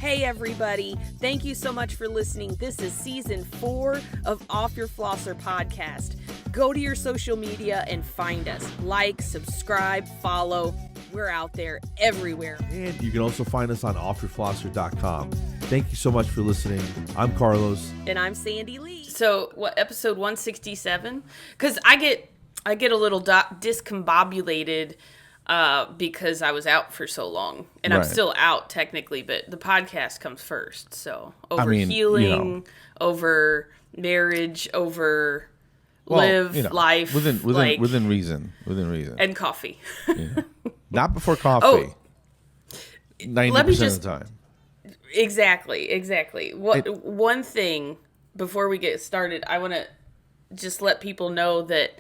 Hey everybody, thank you so much for listening. This is season 4 of Off Your Flosser podcast. Go to your social media and find us. Like, subscribe, follow. We're out there everywhere. And you can also find us on offyourflosser.com. Thank you so much for listening. I'm Carlos. And I'm Sandy Lee. So, what, episode 167? Because I get a little discombobulated because I was out for so long. And I'm still out technically, but the podcast comes first. So, over healing, over marriage, over life. Within reason. And coffee. Yeah. Not before coffee. 90% of the time. Exactly. One thing before we get started, I want to just let people know that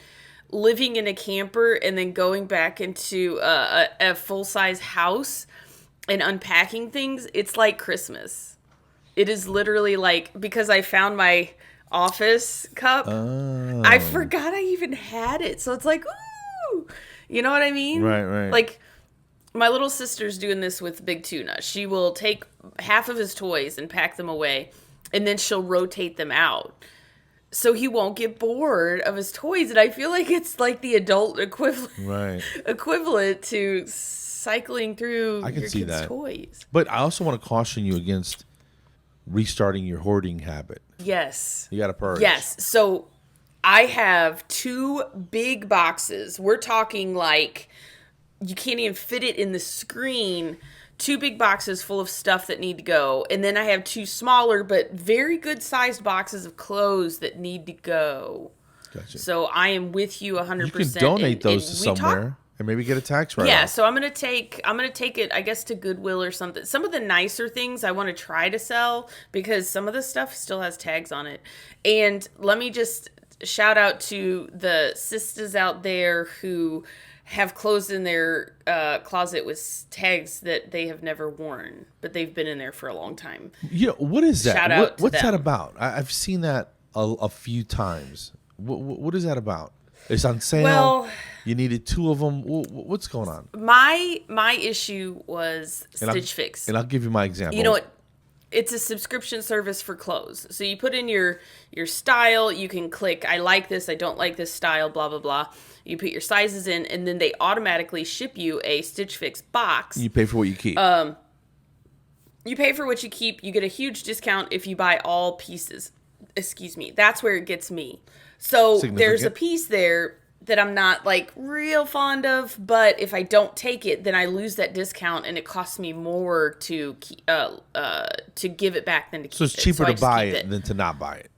living in a camper and then going back into a full-size house and unpacking things, it's like Christmas. It is literally like, because I found my office cup, I forgot I even had it. So it's like, ooh, you know what I mean? Right. Like, my little sister's doing this with Big Tuna. She will take half of his toys and pack them away, and then she'll rotate them out. So he won't get bored of his toys. And I feel like it's like the adult equivalent to cycling through your kids' toys. But I also want to caution you against restarting your hoarding habit. Yes. You got to purge. Yes. So I have 2 big boxes. We're talking like you can't even fit it in the screen. 2 big boxes full of stuff that need to go. And then I have 2 smaller but very good sized boxes of clothes that need to go. Gotcha. So I am with you 100%. You can donate those to somewhere and maybe get a tax write-off. Yeah, so I'm gonna take it, I guess, to Goodwill or something. Some of the nicer things I want to try to sell because some of the stuff still has tags on it. And let me just shout out to the sisters out there who have clothes in their closet with tags that they have never worn, but they've been in there for a long time. Yeah, what is that? Shout out to what's them. that about? I've seen that a few times. What is that about? It's on sale. Well, you needed 2 of them. What's going on? My issue was Stitch Fix. And I'll give you my example. You know what? It's a subscription service for clothes. So you put in your style. You can click, I like this, I don't like this style, blah, blah, blah. You put your sizes in, and then they automatically ship you a Stitch Fix box. You pay for what you keep. You pay for what you keep. You get a huge discount if you buy all pieces. Excuse me. That's where it gets me. So there's a piece there that I'm not like real fond of, but if I don't take it, then I lose that discount, and it costs me more to give it back than to keep it. So it's cheaper to buy it than to not buy it.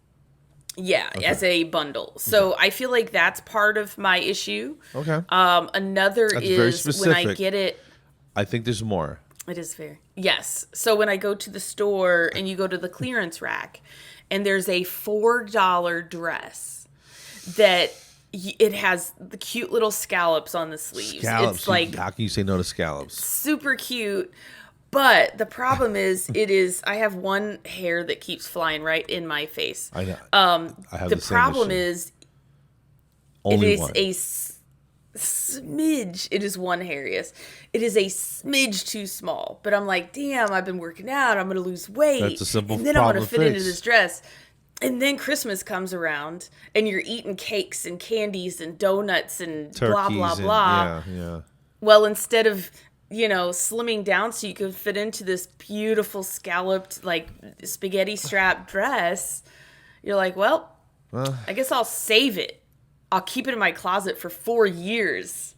Yeah, okay. As a bundle. So I feel like that's part of my issue. Okay. Another that's is very specific. When I get it. I think there's more. It is very. Yes. So when I go to the store and you go to the clearance rack, and there's a $4 dress that it has the cute little scallops on the sleeves. Scallops. It's like, how can you say no to scallops? Super cute. But the problem is, I have one hair that keeps flying right in my face. I know. I have the same problem issue. is, Only it is one. a smidge. It is one hair, yes. It is a smidge too small. But I'm like, damn, I've been working out. I'm going to lose weight. That's a simple and then I'm going to problem fit to into fix. this dress. And then Christmas comes around, and you're eating cakes and candies and donuts and Turkeys blah, blah, blah. And, yeah. Well, instead of, slimming down so you can fit into this beautiful scalloped, like, spaghetti strap dress, you're like, well, I guess I'll save it. I'll keep it in my closet for 4 years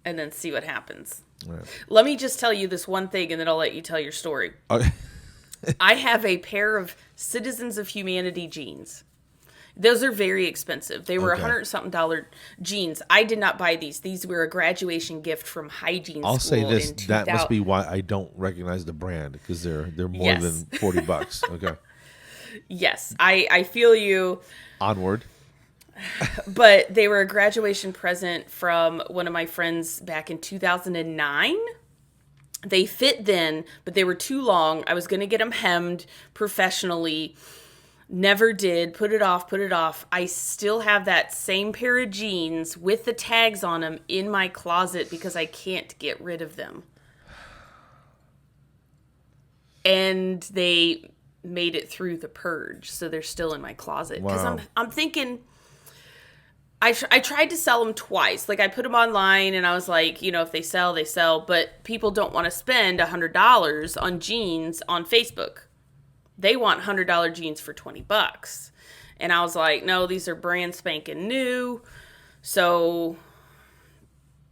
and then see what happens. Right. Let me just tell you this one thing, and then I'll let you tell your story. Okay. I have a pair of Citizens of Humanity jeans. Those are very expensive. They were $100-something jeans. I did not buy these. These were a graduation gift from hygiene school. I'll say this: in that must be why I don't recognize the brand, because they're more than $40. Okay. Yes, I feel you. Onward. But they were a graduation present from one of my friends back in 2009. They fit then, but they were too long. I was going to get them hemmed professionally. Never did. Put it off. I still have that same pair of jeans with the tags on them in my closet because I can't get rid of them. and they made it through the purge, so they're still in my closet. Because Wow. I'm thinking, I tried to sell them twice. Like, I put them online, and I was like, if they sell, they sell. But people don't want to spend $100 on jeans on Facebook. They want $100 jeans for $20. And I was like, no, these are brand spanking new. So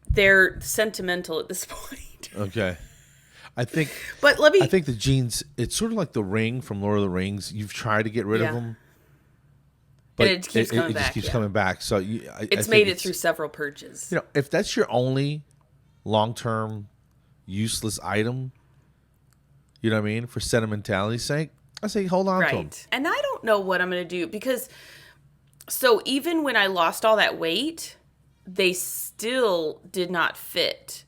they're sentimental at this point. Okay. I think But let me... I think the jeans, it's sort of like the ring from Lord of the Rings. You've tried to get rid of them. But and it keeps coming back. Just keeps coming back. So it's made it through several purges. If that's your only long-term useless item, you know what I mean, for sentimentality's sake, I say hold on to them. And I don't know what I'm going to do because, so even when I lost all that weight, they still did not fit.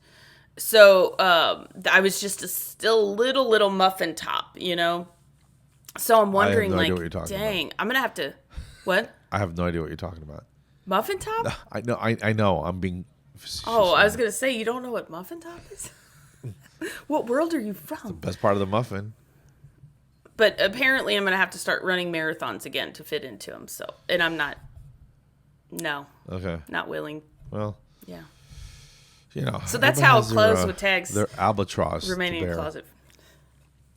So I was just still a little muffin top, So I'm wondering, I have no idea what you're talking dang, I'm going to have to, what? I have no idea what you're talking about. Muffin top? I know. I'm being facetious. Oh, I was going to say, you don't know what muffin top is? What world are you from? The best part of the muffin. But apparently I'm going to have to start running marathons again to fit into them. So, and I'm not, Okay. not willing. Well. Yeah. So that's how clothes with tags their albatross remaining in the closet.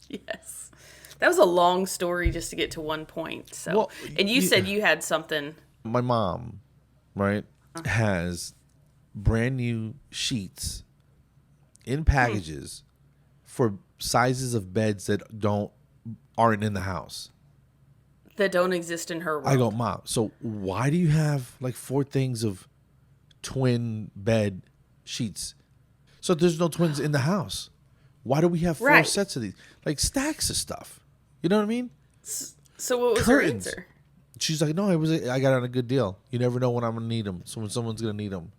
Yes. That was a long story just to get to one point. So, well, and you said you had something. My mom, right, has brand new sheets in packages for sizes of beds that aren't in the house. That don't exist in her world. I go, Mom, so why do you have like 4 things of twin bed sheets? So there's no twins in the house. Why do we have 4 sets of these? Like stacks of stuff. You know what I mean? So what was Curtains. her answer? She's like, no, I got it on a good deal. You never know when I'm going to need them. So when someone's going to need them.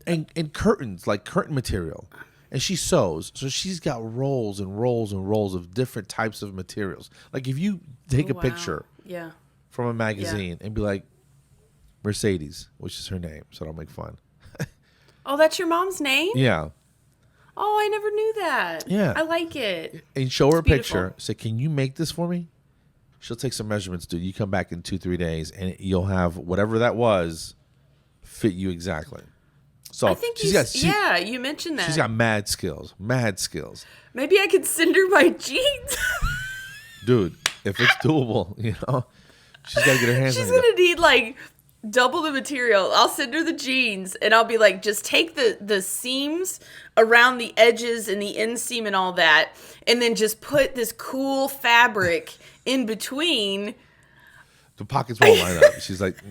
And curtains, like curtain material. And she sews. So she's got rolls and rolls and rolls of different types of materials. Like if you take a picture from a magazine and be like, Mercedes, which is her name, so don't make fun. Oh, that's your mom's name? Yeah. Oh, I never knew that. Yeah. I like it. And show her a picture. Say, can you make this for me? She'll take some measurements, dude. You come back in 2-3 days, and you'll have whatever that was fit you exactly. So I think you mentioned that. She's got mad skills. Mad skills. Maybe I could send her my jeans. Dude, if it's doable, she's got to get her hands on it. She's going to need like double the material. I'll send her the jeans and I'll be like, just take the seams around the edges and the inseam and all that, and then just put this cool fabric in between. The pockets won't line up. She's like,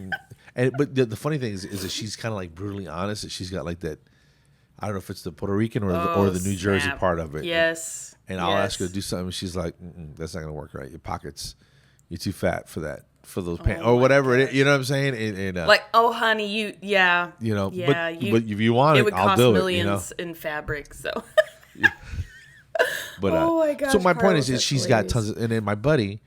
but the funny thing is that she's kind of like brutally honest. That she's got like that. I don't know if it's the Puerto Rican or the New Jersey part of it. Yes. And I'll ask her to do something. And she's like, that's not gonna work, right? Your pockets, you're too fat for that. For those pants or whatever it is, you know what I'm saying? And, like, oh honey, but if you want it, would I'll cost do millions in fabric. So, but oh my gosh. So my point is she's got tons of, and then my buddy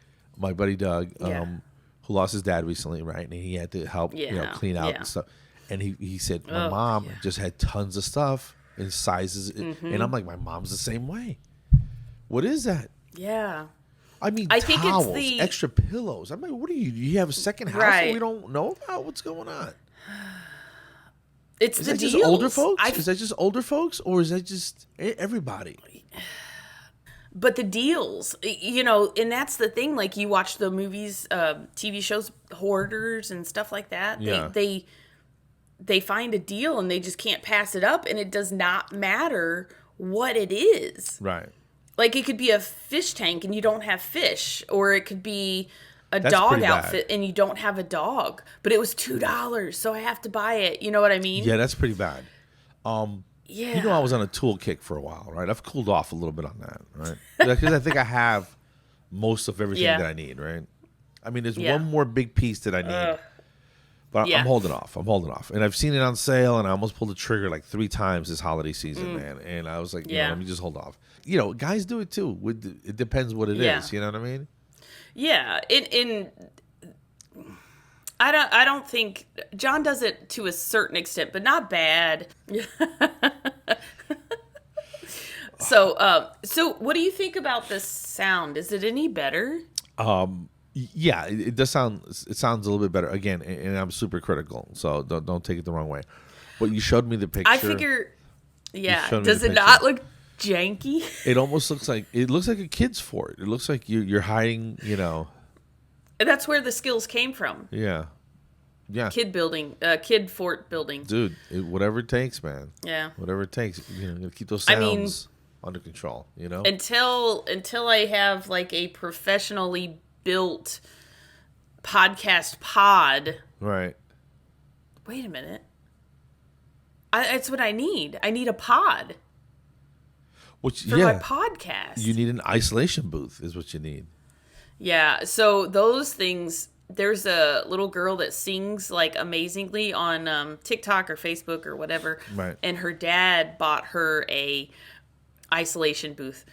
Doug, who lost his dad recently, right? And he had to help, clean out and stuff. And he said my mom just had tons of stuff in sizes, and I'm like, my mom's the same way. What is that? Yeah. I mean, I towels, think it's extra pillows. I'm like, what are you? Do you have a second house that we don't know about? What's going on? It's is the that deals. Just older folks? Is that just older folks, or is that just everybody? But the deals, and that's the thing. Like, you watch the movies, TV shows, Hoarders and stuff like that. Yeah. They find a deal and they just can't pass it up, and it does not matter what it is. Right. Like, it could be a fish tank and you don't have fish, or it could be a dog outfit and you don't have a dog, but it was $2, so I have to buy it. You know what I mean? Yeah, that's pretty bad. Yeah. I was on a tool kick for a while, right? I've cooled off a little bit on that, right? Because I think I have most of everything that I need, right? I mean, there's one more big piece that I need. But I'm holding off. And I've seen it on sale, and I almost pulled the trigger like 3 times this holiday season, man. And I was like, let me just hold off. Guys do it too. It depends what it is. You know what I mean? Yeah. I don't think John does it to a certain extent, but not bad. So what do you think about this sound? Is it any better? Yeah, it does sound. It sounds a little bit better again, and I'm super critical, so don't take it the wrong way. But you showed me the picture. I figure, yeah. Does it not look janky? It almost looks like a kid's fort. It looks like you're hiding. And that's where the skills came from. Yeah. Kid fort building. Dude, whatever it takes, man. Yeah. Whatever it takes. Keep those sounds under control. Until I have like a professionally built podcast pod. Right. Wait a minute. It's what I need. I need a pod. For my podcast. You need an isolation booth is what you need. Yeah. So those things, there's a little girl that sings like amazingly on TikTok or Facebook or whatever. Right. And her dad bought her a isolation booth.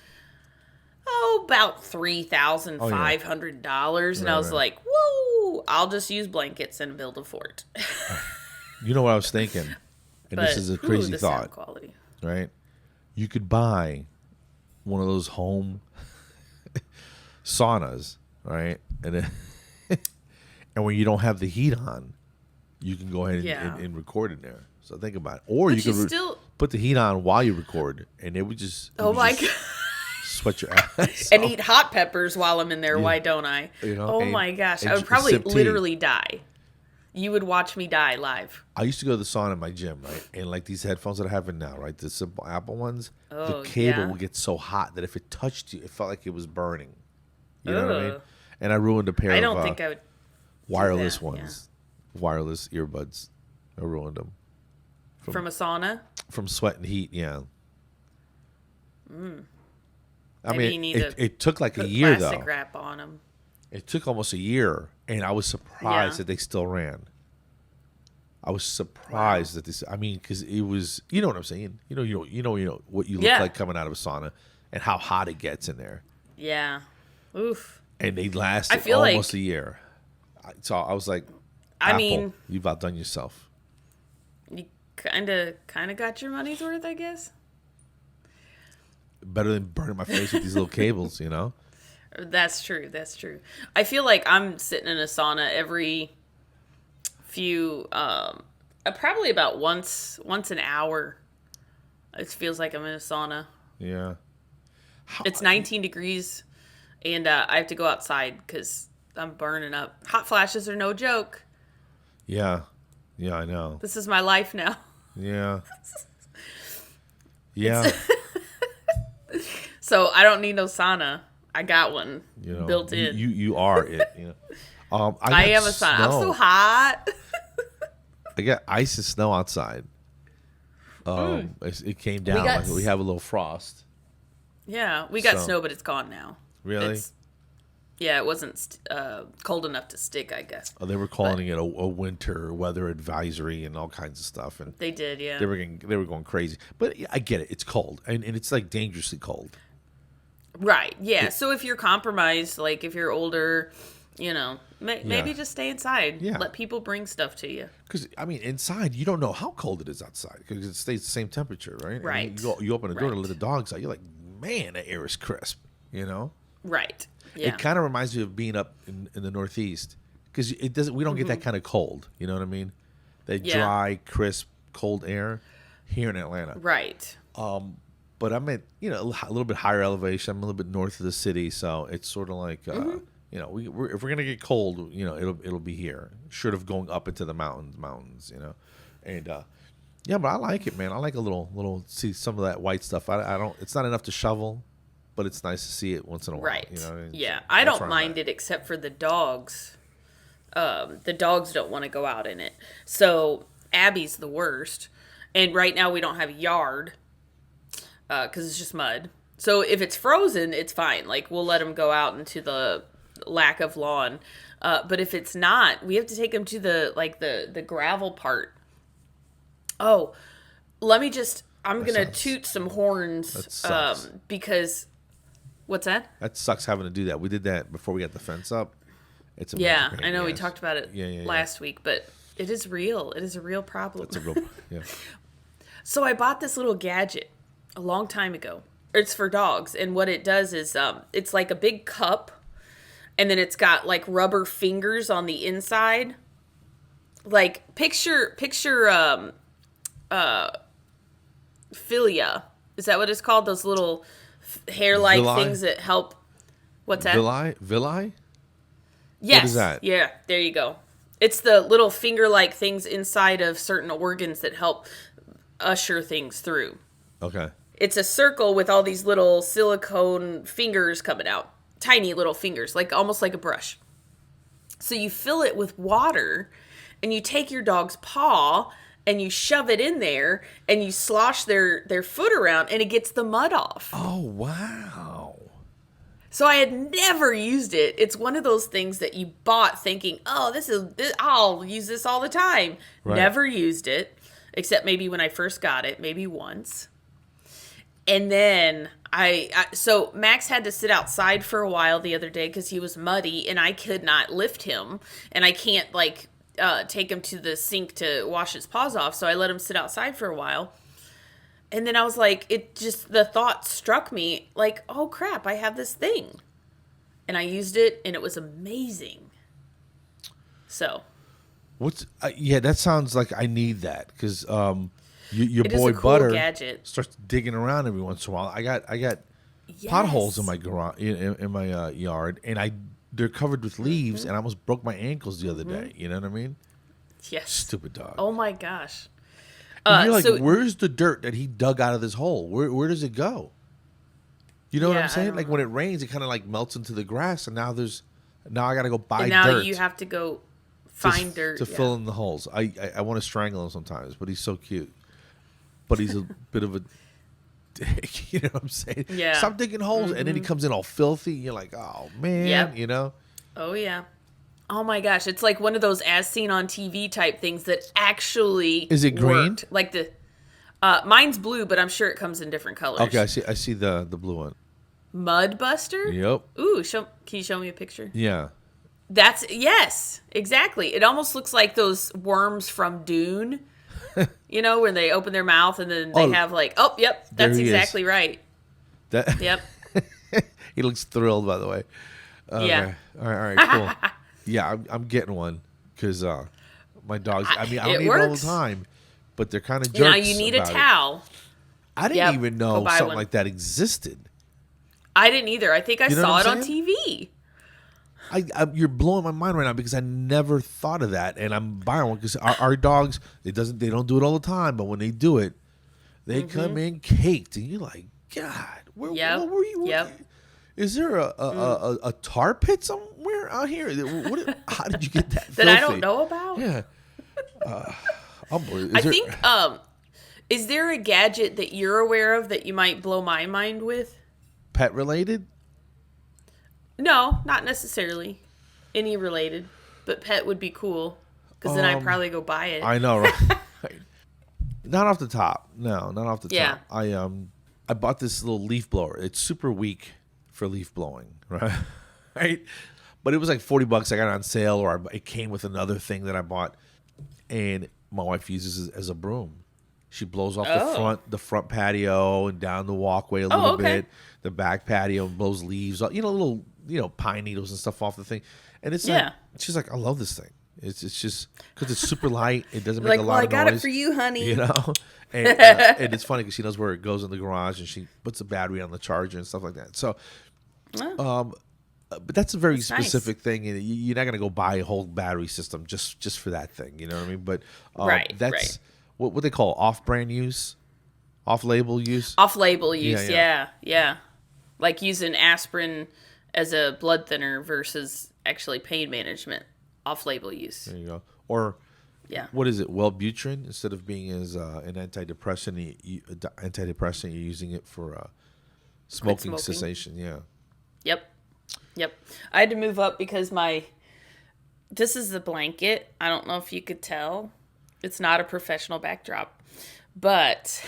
About $3,500. And I was like, whoa, I'll just use blankets and build a fort. You know what I was thinking? And this is a crazy thought. Sound quality. Right? You could buy one of those home saunas, right? And then and when you don't have the heat on, you can go ahead and record in there. So think about it. Or you could put the heat on while you record, and it would just God. Sweat your ass and off. Eat hot peppers while I'm in there. Yeah. Why don't I? My gosh. I would probably literally die. You would watch me die live. I used to go to the sauna in my gym, right? And like these headphones that I have now, right? The simple Apple ones, the cable would get so hot that if it touched you, it felt like it was burning. You know what I mean? And I ruined a pair of think I would wireless ones. Yeah. Wireless earbuds. I ruined them. From a sauna? From sweat and heat, yeah. I Maybe mean, it took like a year, though. Plastic wrap on them. It took almost a year, and I was surprised that they still ran. I was surprised that this. I mean, because it was, you know what I'm saying. You know what you look like coming out of a sauna, and how hot it gets in there. Yeah. Oof. And they lasted almost a year. So I was like, Apple, you've outdone yourself. You kind of got your money's worth, I guess. Better than burning my face with these little cables, That's true. I feel like I'm sitting in a sauna every few, probably about once an hour. It feels like I'm in a sauna. Yeah. It's 19 degrees, and I have to go outside because I'm burning up. Hot flashes are no joke. Yeah. Yeah, I know. This is my life now. Yeah. Yeah. So I don't need no sauna. I got one built in. You are it. I am a sauna. I'm so hot. I got ice and snow outside. It came down. We have a little frost. Yeah, we got snow, but it's gone now. Really? It wasn't cold enough to stick, I guess. Oh, they were calling it a winter weather advisory and all kinds of stuff. And they did, yeah. They were going crazy. But I get it. It's cold, and it's like dangerously cold. Right. Yeah. So if you're compromised, like if you're older, maybe just stay inside. Yeah. Let people bring stuff to you. Because inside you don't know how cold it is outside because it stays the same temperature, right? Right. You open the door to let the dogs out. You're like, man, the air is crisp. Right. Yeah. It kind of reminds me of being up in the Northeast because it doesn't. We don't get that kind of cold. You know what I mean? That dry, crisp, cold air here in Atlanta. Right. But I'm at a little bit higher elevation. I'm a little bit north of the city, so it's sort of like if we're gonna get cold, it'll be here, short of going up into the mountains, and but I like it, man. I like a little see some of that white stuff. I don't. It's not enough to shovel, but it's nice to see it once in a while. Right. Yeah. So I don't mind it except for the dogs. The dogs don't want to go out in it, so Abby's the worst. And right now we don't have a yard. Because it's just mud. So if it's frozen, it's fine. Like, we'll let them go out into the lack of lawn. But if it's not, we have to take them to the gravel part. Oh, I'm going to toot some horns. Because, what's that? That sucks having to do that. We did that before we got the fence up. It's I know we talked about it last week, but it is real. It is a real problem. It's a real, yeah. So I bought this little gadget a long time ago. It's for dogs, and what it does is it's like a big cup, and then it's got like rubber fingers on the inside. Like picture philia. Is that what it's called? Those little hair-like things that help. What's that? Villi? Yes. What is that? Yeah, there you go. It's the little finger-like things inside of certain organs that help usher things through. Okay. It's a circle with all these little silicone fingers coming out. Tiny little fingers, like almost like a brush. So you fill it with water, and you take your dog's paw and you shove it in there and you slosh their foot around, and it gets the mud off. Oh, wow. So I had never used it. It's one of those things that you bought thinking, oh, I'll use this all the time. Right. Never used it, except maybe when I first got it, maybe once. And then so Max had to sit outside for a while the other day because he was muddy, and I could not lift him, and I can't take him to the sink to wash his paws off. So I let him sit outside for a while. And then I was like, the thought struck me like, oh crap, I have this thing. And I used it, and it was amazing. So. That sounds like I need that, because your it boy is a cool Butter gadget. Starts digging around every once in a while. I got potholes in my garage, in my yard, and they're covered with leaves, and I almost broke my ankles the other day. You know what I mean? Yes. Stupid dog. Oh my gosh. And you're like, where's the dirt that he dug out of this hole? Where does it go? You know what I'm saying? Like when it rains, it kind of like melts into the grass, and now I got to go buy dirt. And now you have to go find dirt to fill in the holes. I want to strangle him sometimes, but he's so cute. But he's a bit of a dick, you know what I'm saying? Yeah. Stop digging holes, and then he comes in all filthy. And you're like, oh man, you know? Oh yeah. Oh my gosh, it's like one of those as seen on TV type things that actually is it green? Worked. Like mine's blue, but I'm sure it comes in different colors. Okay, I see the blue one. Mud Buster? Yep. Ooh, can you show me a picture? Yeah. Yes, exactly. It almost looks like those worms from Dune. You know, when they open their mouth and then they have like, oh, yep, that's exactly right. Yep. He looks thrilled, by the way. Okay. Yeah. All right, cool. Yeah, I'm getting one because my dogs. I mean, I don't need it all the time, but they're kind of jerks. Now you need a towel. I didn't even know something like that existed. I didn't either. I think I saw it on TV. You're blowing my mind right now because I never thought of that, and I'm buying one because our dogs they don't do it all the time, but when they do it, they come in caked, and you're like, God, where were you? Yep. Is there a tar pit somewhere out here? How did you get that? That I don't know about? Yeah. Is there a gadget that you're aware of that you might blow my mind with? Pet related? No, not necessarily. Any related, but pet would be cool because then I'd probably go buy it. I know, right? Not off the top. No, not off the top. I bought this little leaf blower. It's super weak for leaf blowing, right? But it was like $40. I got it on sale, or it came with another thing that I bought, and my wife uses it as a broom. She blows off the front patio and down the walkway a little bit, the back patio, and blows leaves, little pine needles and stuff off the thing. And it's like, she's like, I love this thing. It's just because it's super light. It doesn't make a lot of noise. I got it for you, honey. You know, and it's funny because she knows where it goes in the garage, and she puts the battery on the charger and stuff like that. So, but that's a very specific thing, and you're not gonna go buy a whole battery system just for that thing. You know what I mean? But that's what they call off-brand use, off-label use. Off-label use, yeah. Like using aspirin as a blood thinner versus actually pain management. Off-label use. There you go. Or what is it? Wellbutrin, instead of being as an antidepressant, you're using it for smoking cessation. Yeah. Yep. I had to move up because this is the blanket. I don't know if you could tell. It's not a professional backdrop, but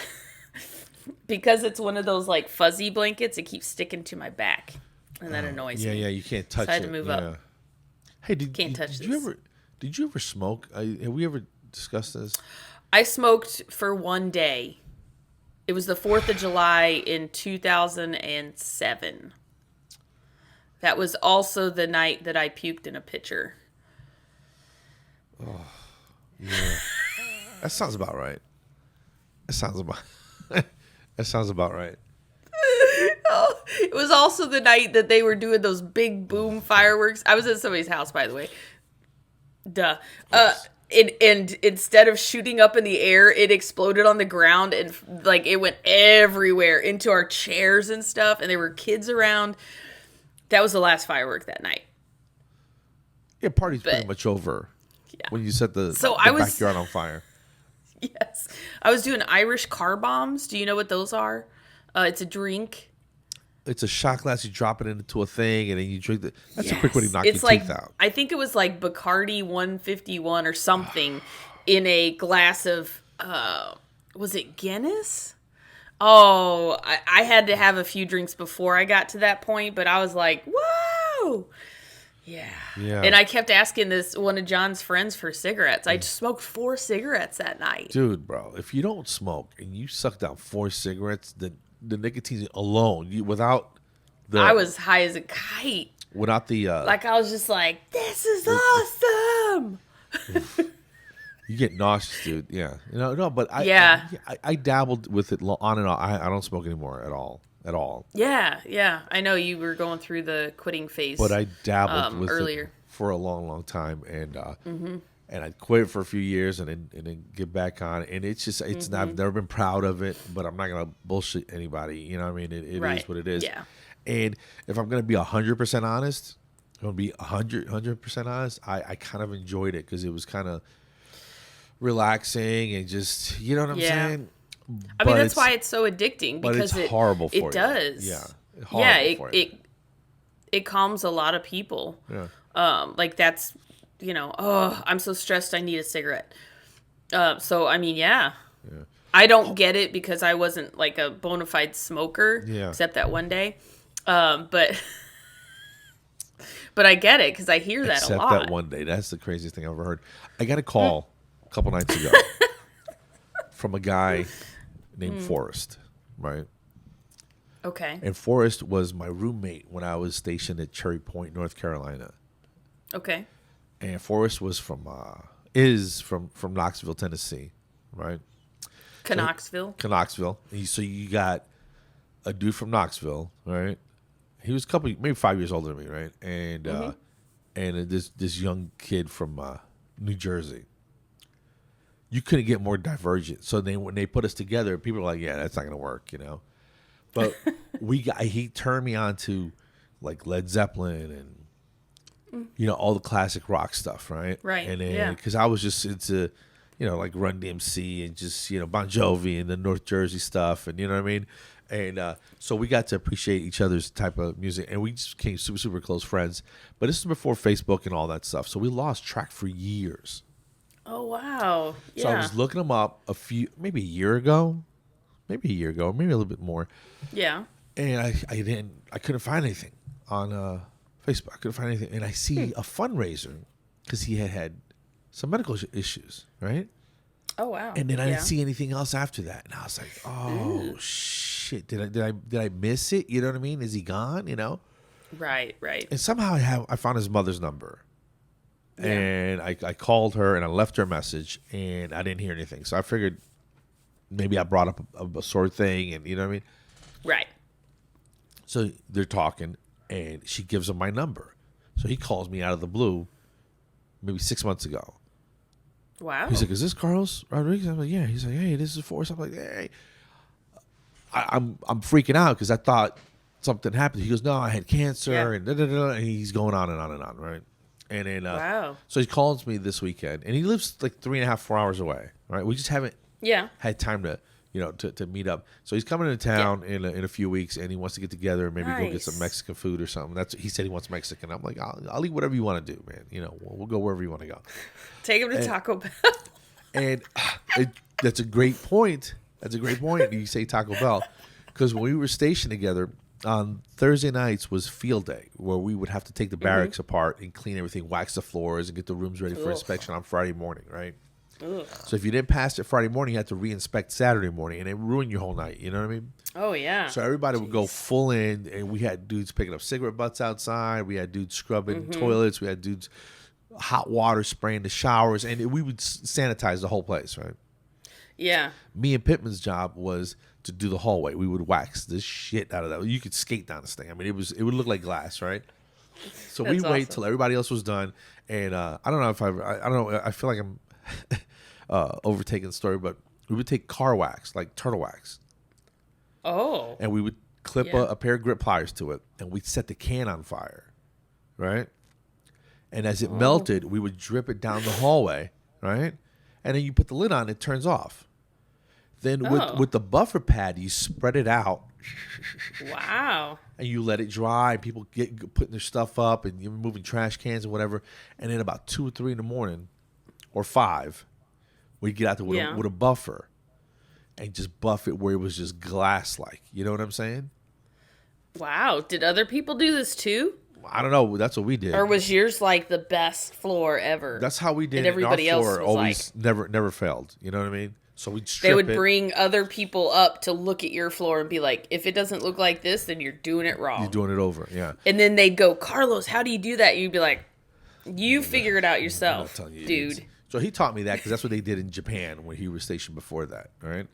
because it's one of those like fuzzy blankets, it keeps sticking to my back, and that annoys me. Yeah, you can't touch it. So I had to move up. Hey, can't touch this. this. Did you ever smoke? Have we ever discussed this? I smoked for one day. It was the 4th of July in 2007. That was also the night that I puked in a pitcher. Oh, yeah. That sounds about right. That sounds about right. Oh, it was also the night that they were doing those big boom fireworks. I was at somebody's house, by the way. Duh. And instead of shooting up in the air, it exploded on the ground and like it went everywhere into our chairs and stuff. And there were kids around. That was the last firework that night. Yeah, party's pretty much over. Yeah. When you set the backyard on fire. Yes. I was doing Irish car bombs. Do you know what those are? It's a drink. It's a shot glass. You drop it into a thing, and then you drink it. That's a quick way to knock your like, teeth out. I think it was like Bacardi 151 or something in a glass of, was it Guinness? Oh, I had to have a few drinks before I got to that point, but I was like, whoa! Yeah. And I kept asking one of John's friends for cigarettes. I just smoked 4 cigarettes that night. Dude, bro, if you don't smoke and you suck down 4 cigarettes, the nicotine alone, I was high as a kite. Without the like I was just like, this is awesome. You get nauseous, dude. Yeah, but I dabbled with it on and off. I don't smoke anymore at all. Yeah. I know you were going through the quitting phase, but I dabbled with earlier it for a long time, and and I quit for a few years, and then get back on. And it's not, I've never been proud of it, but I'm not gonna bullshit anybody. You know what I mean? It is what it is. Yeah. And if I'm gonna be 100% honest, I'm gonna be 100% honest. I kind of enjoyed it because it was kind of relaxing and just, you know what I'm saying? I mean, that's why it's so addicting, because it's horrible for you. It does. Yeah. It calms a lot of people. Yeah. Like that's, I'm so stressed I need a cigarette. So, I mean, yeah. I don't get it because I wasn't like a bona fide smoker, except that one day. But I get it because I hear that a lot. Except that one day. That's the craziest thing I've ever heard. I got a call a couple nights ago from a guy named Forrest, right? Okay. And Forrest was my roommate when I was stationed at Cherry Point, North Carolina. Okay. And Forrest was from Knoxville, Tennessee, right? Knoxville. Knoxville. So you got a dude from Knoxville, right? He was maybe 5 years older than me, right? And and this young kid from New Jersey. You couldn't get more divergent. So when they put us together, people were like, "Yeah, that's not gonna work," But he turned me on to like Led Zeppelin and all the classic rock stuff, right? Right. And then because I was just into like Run DMC and just Bon Jovi and the North Jersey stuff, and you know what I mean. And so we got to appreciate each other's type of music, and we just became super, super close friends. But this is before Facebook and all that stuff, so we lost track for years. Oh, wow. Yeah. So I was looking him up maybe a year ago, maybe a little bit more. Yeah. And I couldn't find anything on Facebook. I couldn't find anything. And I see a fundraiser because he had some medical issues, right? Oh, wow. And then I didn't see anything else after that. And I was like, oh, shit. Did I miss it? You know what I mean? Is he gone? Right. And somehow I found his mother's number. Yeah. And I called her and I left her a message and I didn't hear anything. So I figured maybe I brought up a sore thing, and you know what I mean? Right. So they're talking and she gives him my number. So he calls me out of the blue maybe 6 months ago. Wow. He's like, "Is this Carlos Rodriguez?" I'm like, "Yeah." He's like, "Hey, this is Forrest." I'm like, "Hey." I'm freaking out because I thought something happened. He goes, "No, I had cancer," and and he's going on and on and on, right? And then, wow. So he calls me this weekend, and he lives like 3.5, 4 hours away. Right? We just haven't had time to to meet up. So he's coming to town in a few weeks, and he wants to get together and maybe go get some Mexican food or something. He said he wants Mexican. I'm like, I'll eat whatever you want to do, man. We'll go wherever you want to go. Take him to Taco Bell. And that's a great point. That's a great point. You say Taco Bell, because when we were stationed together, on Thursday nights was field day, where we would have to take the barracks apart and clean everything, wax the floors, and get the rooms ready for inspection on Friday morning, right? Ugh. So if you didn't pass it Friday morning, you had to reinspect Saturday morning, and it ruined your whole night. You know what I mean? Oh, yeah. So everybody would go full in, and we had dudes picking up cigarette butts outside. We had dudes scrubbing toilets. We had dudes hot water spraying the showers, and we would sanitize the whole place, right? Yeah. Me and Pittman's job was to do the hallway. We would wax the shit out of that. You could skate down this thing. I mean, it would look like glass, right? So we wait till everybody else was done, and I don't know if I don't know. I feel like I'm overtaking the story, but we would take car wax, like turtle wax. Oh. And we would clip a pair of grip pliers to it, and we'd set the can on fire, right? And as it melted, we would drip it down the hallway, right? And then you put the lid on, it turns off. Then with the buffer pad, you spread it out. Wow. And you let it dry. People get putting their stuff up, and you're moving trash cans and whatever. And then about 2 or 3 in the morning, or 5, we'd get out there with a buffer. And just buff it where it was just glass-like. You know what I'm saying? Wow. Did other people do this too? I don't know. That's what we did. Or was yours like the best floor ever? That's how we did and it. Everybody Our else floor was always like, never failed. You know what I mean? So we'd strip they would it. bring other people up to look at your floor and be like, if it doesn't look like this, then you're doing it wrong. You're doing it over, yeah. And then they'd go, Carlos, how do you do that? You'd be like, you figure it out yourself, dude. So he taught me that because that's what they did in Japan when he was stationed before that, right?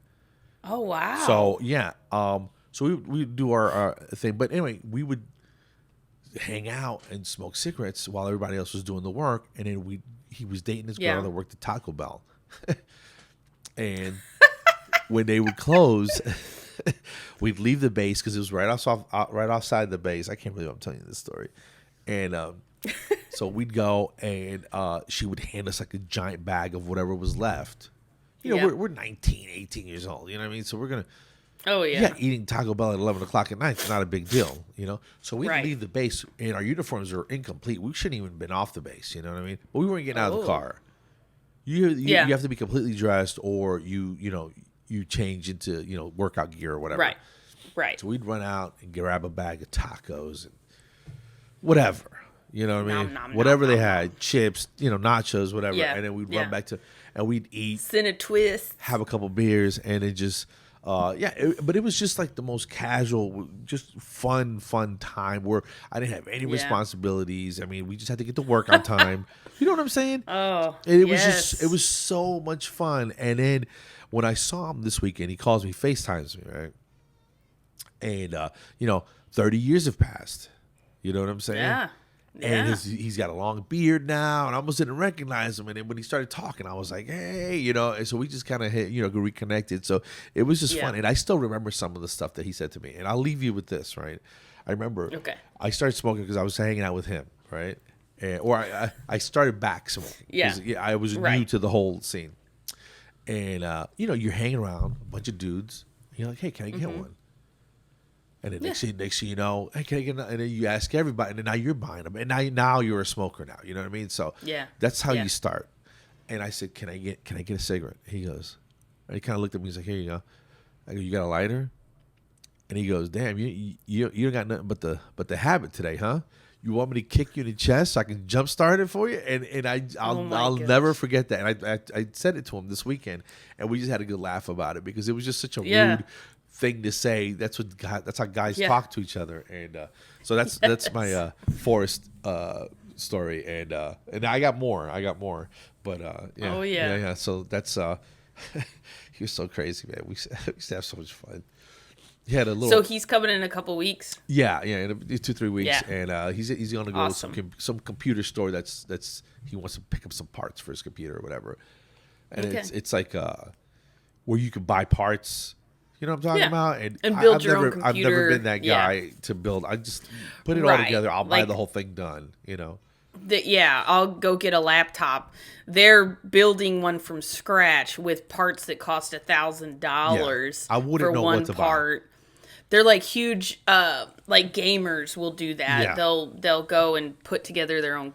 Oh, wow. So, yeah. So we would do our thing. But anyway, we would hang out and smoke cigarettes while everybody else was doing the work. And then he was dating this girl that worked at Taco Bell. And when they would close, we'd leave the base because it was right outside the base. I can't believe I'm telling you this story. And so we'd go, and she would hand us like a giant bag of whatever was left. You know, we're 19, 18 years old. You know what I mean? So we're going to... Oh, yeah. Eating Taco Bell at 11 o'clock at night is not a big deal, you know? So we'd leave the base, and our uniforms were incomplete. We shouldn't even been off the base, you know what I mean? But we weren't getting out of the car. You have to be completely dressed, or you change into, workout gear or whatever. Right. So we'd run out and grab a bag of tacos and whatever. You know what I mean? Whatever they had, chips, nachos, whatever. Yeah. And then we'd run back and we'd eat. Cine twist. Have a couple beers, and it just, but it was just like the most casual, just fun time where I didn't have any responsibilities. I mean, we just had to get to work on time. You know what I'm saying? Oh, and it was so much fun. And then when I saw him this weekend, he calls me, FaceTimes me, right? And, 30 years have passed. You know what I'm saying? Yeah. And he's got a long beard now, and I almost didn't recognize him. And then when he started talking, I was like, hey, and so we just kind of reconnected. So it was just fun. And I still remember some of the stuff that he said to me. And I'll leave you with this, right? I remember I started smoking because I was hanging out with him, right? I started back smoking. Yeah. I was new to the whole scene. And, you're hanging around, a bunch of dudes. And you're like, hey, can I get one? And then next thing you know, hey, can I get another? And then you ask everybody, and then now you're buying them. And now you're a smoker now. You know what I mean? So that's how you start. And I said, can I get a cigarette? He goes, and he kind of looked at me. He's like, here you go. I go, you got a lighter? And he goes, damn, you don't got nothing but the habit today, huh? You want me to kick you in the chest so I can jumpstart it for you? And I'll never forget that. And I said it to him this weekend, and we just had a good laugh about it because it was just such a rude thing to say. That's how guys talk to each other. And so that's my Forrest story. And I got more. But yeah. So that's he was so crazy, man. We used to have so much fun. He had a little. So he's coming in a couple weeks. Yeah, in 2-3 weeks, Yeah. and he's going to go to some computer store that's he wants to pick up some parts for his computer or whatever, and it's like where you can buy parts. You know what I'm talking about? And build your own computer. I've never been that guy to build. I just put it all together. I'll buy the whole thing done. I'll go get a laptop. They're building one from scratch with parts that cost $1,000. I wouldn't know what to buy. They're like huge, like gamers will do that. Yeah. They'll go and put together their own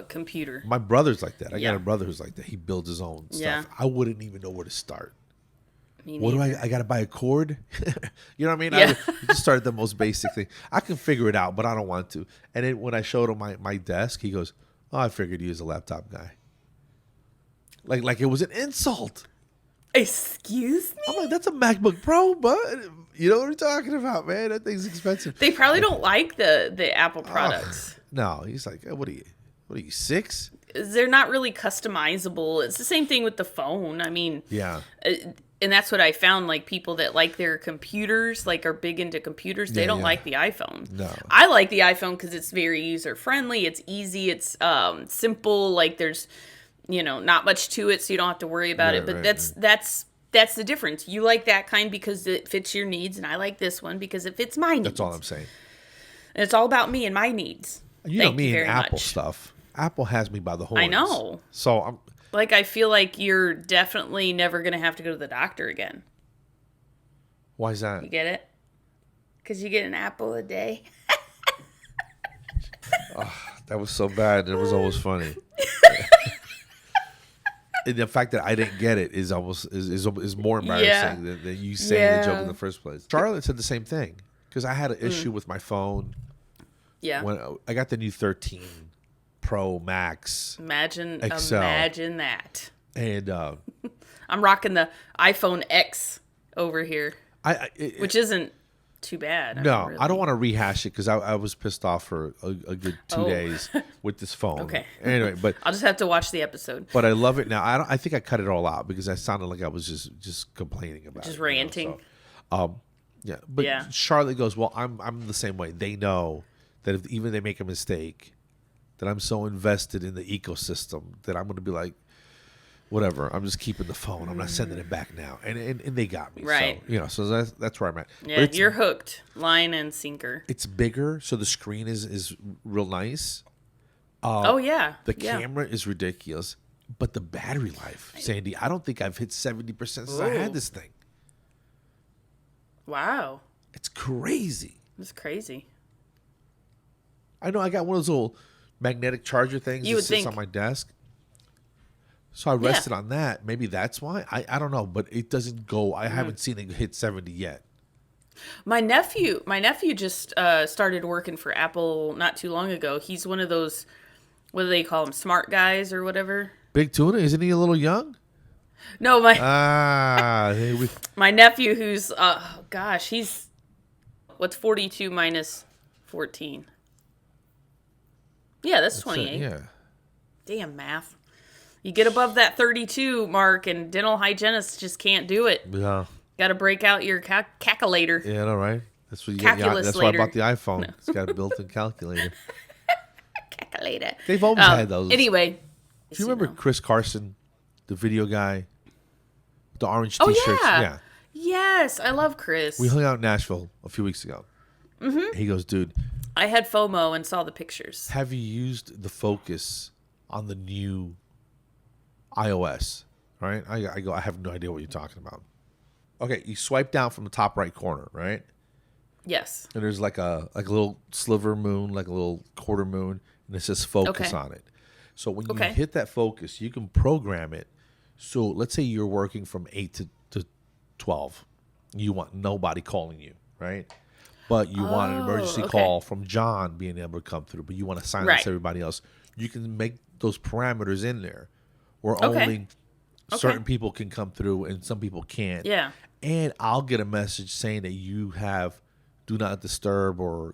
computer. My brother's like that. I got a brother who's like that. He builds his own stuff. Yeah. I wouldn't even know where to start. What do I got to buy a cord? You know what I mean? Yeah. I just started the most basic thing. I can figure it out, but I don't want to. And then when I showed him my desk, he goes, oh, I figured you was a laptop guy. Like it was an insult. Excuse me? I'm like, that's a MacBook Pro, bud. You know what we're talking about, man? That thing's expensive. They probably don't like the Apple products. No, he's like, what are you, 6? They're not really customizable. It's the same thing with the phone. I mean, yeah. And that's what I found, like, people that like their computers, like, are big into computers, they don't like the iPhone. No. I like the iPhone because it's very user-friendly, it's easy, it's simple, like, there's, not much to it, so you don't have to worry about it, but that's the difference. You like that kind because it fits your needs, and I like this one because it fits my needs. That's all I'm saying. And it's all about me and my needs. Thank you and Apple stuff. Apple has me by the horns. I know. So I'm... Like, I feel like you're definitely never going to have to go to the doctor again. Why is that? You get it? Because you get an apple a day. That was so bad. It was always funny. And the fact that I didn't get it is almost is more embarrassing than you saying the joke in the first place. Charlotte said the same thing because I had an issue with my phone. Yeah. When I got the new 13 Pro Max. Imagine that. And I'm rocking the iPhone X over here, which isn't too bad. I don't want to rehash it because I was pissed off for a good 2 days with this phone. Okay. Anyway, but I'll just have to watch the episode. But I love it now. I think I cut it all out because I sounded like I was just complaining about it. Just ranting. So, yeah. But Charlotte goes, well, I'm the same way. They know that if even they make a mistake, that I'm so invested in the ecosystem that I'm going to be like, whatever. I'm just keeping the phone. I'm not sending it back now. And they got me. Right. So, that's where I'm at. Yeah, you're hooked. Line and sinker. It's bigger, so the screen is real nice. The camera is ridiculous. But the battery life, Sandy, I don't think I've hit 70% since I had this thing. Wow. It's crazy. It's crazy. I know I got one of those little magnetic charger things that sits on my desk. So I rested on that. Maybe that's why. I don't know, but it doesn't go. I haven't seen it hit 70 yet. My nephew just started working for Apple not too long ago. He's one of those, what do they call them, smart guys or whatever? Big Tuna, isn't he a little young? No, my nephew who's, he's, what's 42 minus 14? Yeah, that's 28. Yeah. Damn, math. You get above that 32 mark, and dental hygienists just can't do it. Yeah. Got to break out your calculator. Yeah, all right. That's what you get. That's why I bought the iPhone. No. It's got a built-in calculator. Calculator. They've always had those. Anyway. Do you remember Chris Carson, the video guy? The orange T-shirts? Yeah. Yes, I love Chris. We hung out in Nashville a few weeks ago. Mm-hmm. He goes, dude. I had FOMO and saw the pictures. Have you used the focus on the new iOS? Right? I go, I have no idea what you're talking about. Okay, you swipe down from the top right corner, right? Yes. And there's like a little sliver moon, like a little quarter moon, and it says focus on it. So when you hit that focus, you can program it. So let's say you're working from 8 to 12. You want nobody calling you, right? But you want an emergency call from John being able to come through, but you want to silence everybody else. You can make those parameters in there where only certain people can come through and some people can't. Yeah. And I'll get a message saying that you have do not disturb or,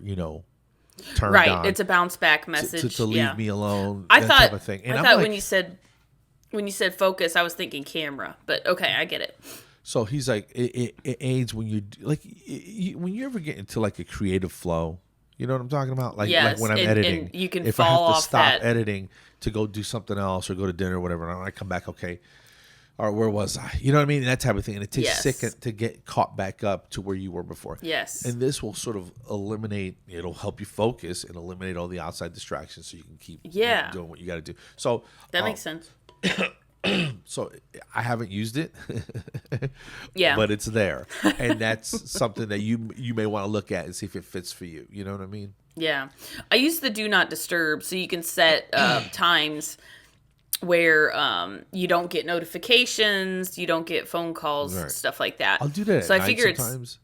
turned on. It's a bounce back message. To leave me alone, I thought, type of thing. And I thought when you said focus, I was thinking camera. But okay, I get it. So he's like, it aids when you when you ever get into like a creative flow. You know what I'm talking about? Like when I'm editing, and you can if fall I have to off stop editing to go do something else or go to dinner or whatever, and I come back, okay, all right, where was I? You know what I mean? That type of thing. And it takes a second to get caught back up to where you were before. Yes. And this will sort of it'll help you focus and eliminate all the outside distractions so you can keep doing what you got to do. So that makes sense. So I haven't used it, yeah, but it's there, and that's something that you may want to look at and see if it fits for you. You know what I mean? Yeah, I use the do not disturb, so you can set times where you don't get notifications, you don't get phone calls, stuff like that. I'll do that. So I figure sometimes.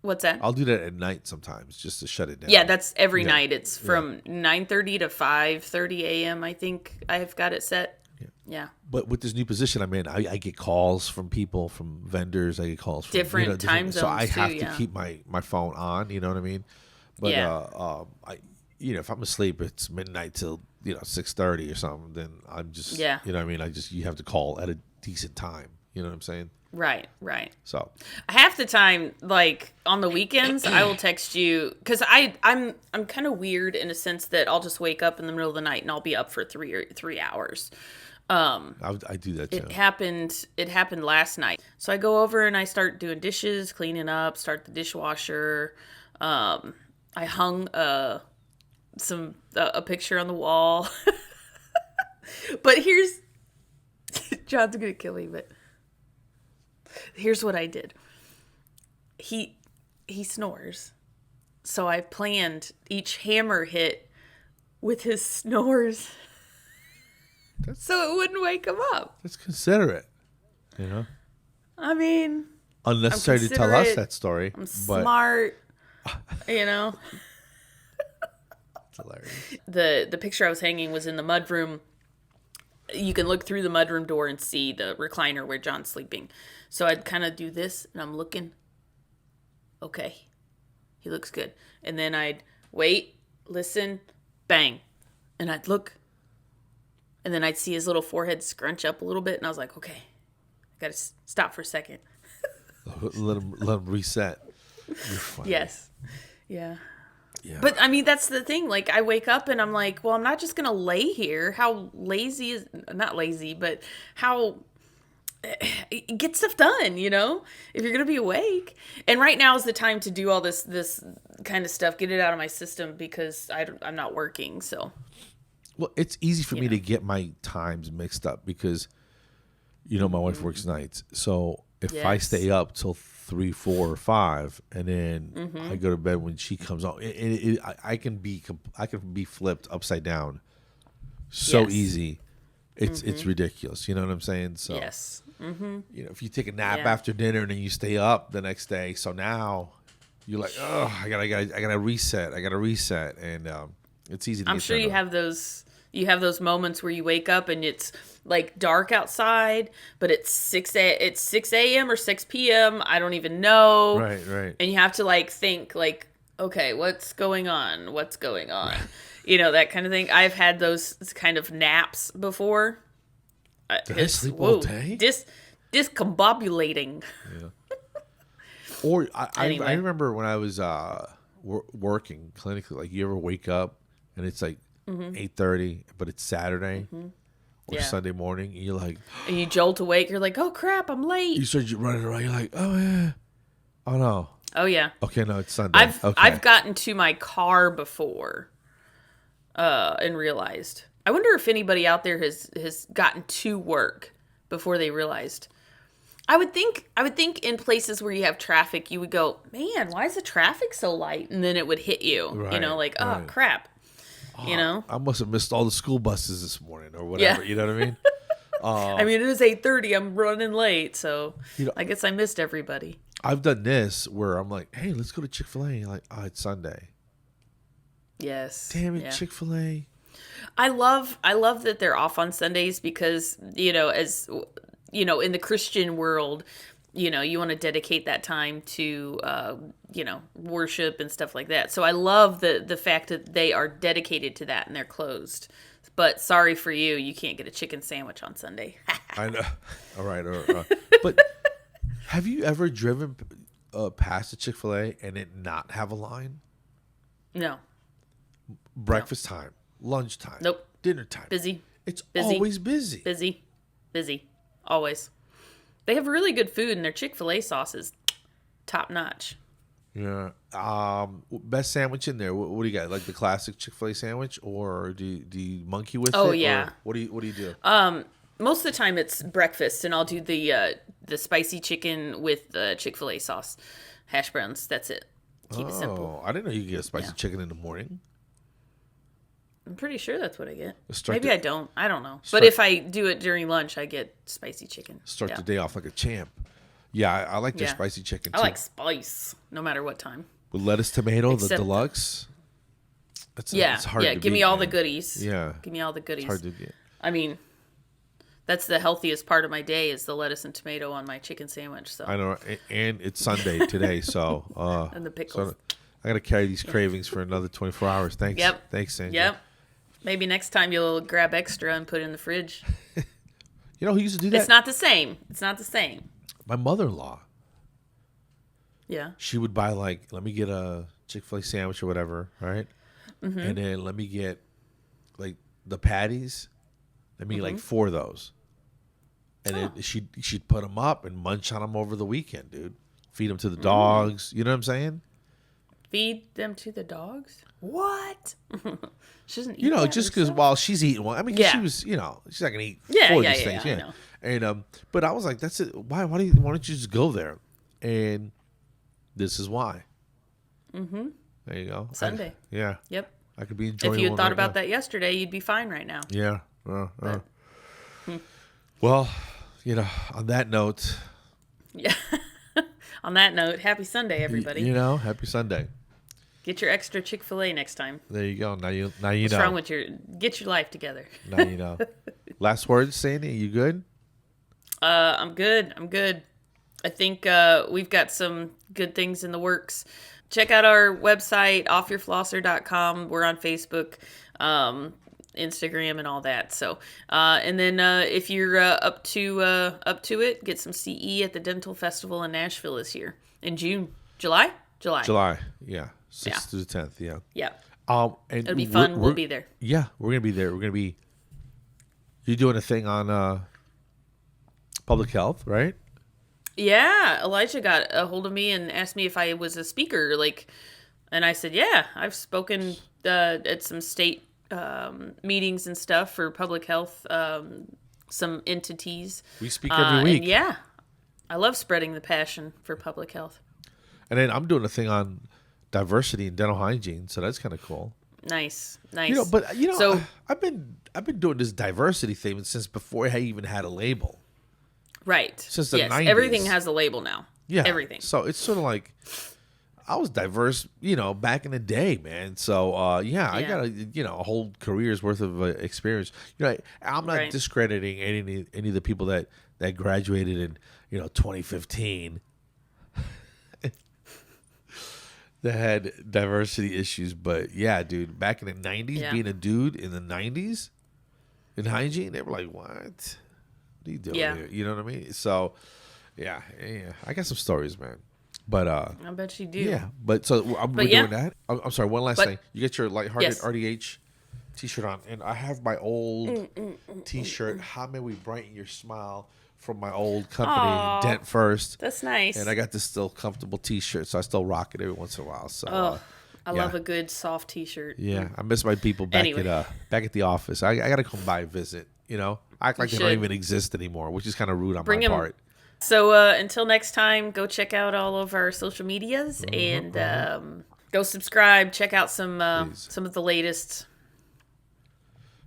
What's that? I'll do that at night sometimes just to shut it down. Yeah, that's every night. It's from 9:30 to 5:30 a.m. I think I've got it set. Yeah. But with this new position I'm in, I get calls from people, from vendors. I get calls from Different time zones, so I have too, to keep my phone on. You know what I mean? But I if I'm asleep, it's midnight till 6:30 or something. Then I'm just you know what I mean. You have to call at a decent time. You know what I'm saying? Right. So Half the time, like on the weekends, I will text you because I'm kind of weird in a sense that I'll just wake up in the middle of the night and I'll be up for 3 hours. I do that too. It happened last night. So I go over and I start doing dishes, cleaning up, start the dishwasher. I hung a picture on the wall. But here's John's gonna kill me, but here's what I did. He snores. So I planned each hammer hit with his snores. So it wouldn't wake him up. That's considerate. I mean, unnecessary to tell us that story. I'm smart. It's hilarious. The picture I was hanging was in the mudroom. You can look through the mudroom door and see the recliner where John's sleeping. So I'd kind of do this, and I'm looking. Okay, he looks good. And then I'd wait, listen, bang, and I'd look. And then I'd see his little forehead scrunch up a little bit, and I was like, okay, I gotta stop for a second. let him reset. You're funny. Yes. Yeah. But I mean, that's the thing. Like, I wake up and I'm like, well, I'm not just gonna lay here. How lazy is not lazy, but how get stuff done, if you're gonna be awake. And right now is the time to do all this kind of stuff, get it out of my system because I'm not working. So well, it's easy for me to get my times mixed up because my wife works nights. So if I stay up till 3, 4, or 5, and then I go to bed when she comes on, I can be flipped upside down so easy. It's ridiculous. You know what I'm saying? So yes. If you take a nap after dinner and then you stay up the next day, so now you're like, oh, I gotta reset. And it's easy. I'm sure you have those. You have those moments where you wake up and it's like dark outside, but it's 6 a.m. or 6 p.m. I don't even know. Right. And you have to like think like, okay, what's going on? That kind of thing. I've had those kind of naps before. Did I sleep all day? Discombobulating. Yeah. Or Anyway. I remember when I was working clinically, like you ever wake up and it's like 8:30, but it's Saturday or Sunday morning, and you're like, and you jolt awake. You're like, oh crap, I'm late. You start running around. You're like, oh yeah, oh no, oh yeah. Okay, no, it's Sunday. I've gotten to my car before, and realized. I wonder if anybody out there has gotten to work before they realized. I would think in places where you have traffic, you would go, man, why is the traffic so light? And then it would hit you, oh crap. I must have missed all the school buses this morning or whatever. You know what I mean? I mean, it is 8:30. I'm running late, so I guess I missed everybody. I've done this where I'm like, hey, let's go to Chick-fil-A. Like, oh, it's Sunday. Yes. Damn it, Chick-fil-A. I love that they're off on Sundays because, as in the Christian world, you want to dedicate that time to, worship and stuff like that. So I love the fact that they are dedicated to that and they're closed. But sorry for you, you can't get a chicken sandwich on Sunday. I know. All right. But have you ever driven past a Chick-fil-A and it not have a line? No. Breakfast time, lunchtime, nope. Dinner time. Busy. It's always busy. Busy. Always. They have really good food and their Chick-fil-A sauce is top notch. Yeah. Best sandwich in there. What do you got? Like the classic Chick-fil-A sandwich, or do you monkey with it? Oh yeah. What do you do? Most of the time it's breakfast, and I'll do the spicy chicken with the Chick-fil-A sauce, hash browns. That's it. Keep it simple. I didn't know you could get a spicy chicken in the morning. I'm pretty sure that's what I get. Maybe I don't. I don't know. But if I do it during lunch, I get spicy chicken. Start the day off like a champ. Yeah, I like their spicy chicken too. I like spice, no matter what time. With lettuce, tomato, the deluxe. It's hard to give me all the goodies. Yeah. Give me all the goodies. It's hard to get. I mean, That's the healthiest part of my day is the lettuce and tomato on my chicken sandwich. So I know, and it's Sunday today, so and the pickles. So I got to carry these cravings for another 24 hours. Thanks. Yep. Thanks, Sandra. Yep. Maybe next time you'll grab extra and put it in the fridge. You know who used to do that? It's not the same. It's not the same. My mother-in-law. Yeah. She would buy let me get a Chick-fil-A sandwich or whatever, right? Mm-hmm. And then let me get the patties. Let me get 4 of those. And then she'd put them up and munch on them over the weekend, dude. Feed them to the dogs. You know what I'm saying? Feed them to the dogs? What? She doesn't eat just because while she's eating one. I mean, she was, she's not going to eat 4 of these things. I know. And but I was like, that's it. Why don't you just go there? And this is why. Mm-hmm. There you go. Sunday. Yeah. Yep. I could be enjoying. If you had thought about that yesterday, you'd be fine right now. Yeah. Well, on that note. Yeah. On that note, happy Sunday, everybody. Happy Sunday. Get your extra Chick-fil-A next time. There you go. Now you know. What's wrong with get your life together. Now you know. Last words, Sandy. You good? I'm good. I think we've got some good things in the works. Check out our website, offyourflosser.com. We're on Facebook, Instagram, and all that. So, and then if you're up to it, get some CE at the Dental Festival in Nashville this year in June, July. Yeah, 6th through the 10th. Yeah. Yeah. And it'll be fun. We'll be there. Yeah, we're gonna be there. We're gonna be. You're doing a thing on public health, right? Yeah, Elijah got a hold of me and asked me if I was a speaker, and I said, yeah, I've spoken at some state meetings and stuff for public health, some entities. We speak every week. And yeah, I love spreading the passion for public health. And then I'm doing a thing on diversity and dental hygiene, so that's kind of cool. Nice. So I've been doing this diversity thing since before I even had a label. Right. Since the 90s. Everything has a label now. Yeah. Everything. So it's sort of like I was diverse, back in the day, man. So I got a whole career's worth of experience. I'm not discrediting any of the people that graduated in 2015 that had diversity issues. But yeah, dude, back in the 90s, being a dude in the 90s in hygiene, they were like, what? What are you doing here? You know what I mean? So, yeah. I got some stories, man. But I bet you do. Yeah. But so we're doing that. I'm sorry. One last thing. You get your lighthearted RDH T-shirt on, and I have my old T-shirt. How may we brighten your smile? From my old company, Dent First. That's nice. And I got this still comfortable T-shirt, so I still rock it every once in a while. So. I love a good soft T-shirt. Yeah, I miss my people back at the office. I got to come by and visit. Act like they don't even exist anymore, which is kind of rude on my part. So until next time, go check out all of our social medias and go subscribe. Check out some of the latest.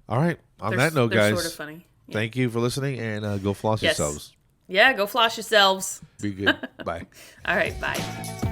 All right. On that note, guys, sort of funny. Yeah. Thank you for listening, and go floss yourselves. Yeah, go floss yourselves. Be good. Bye. All right, bye.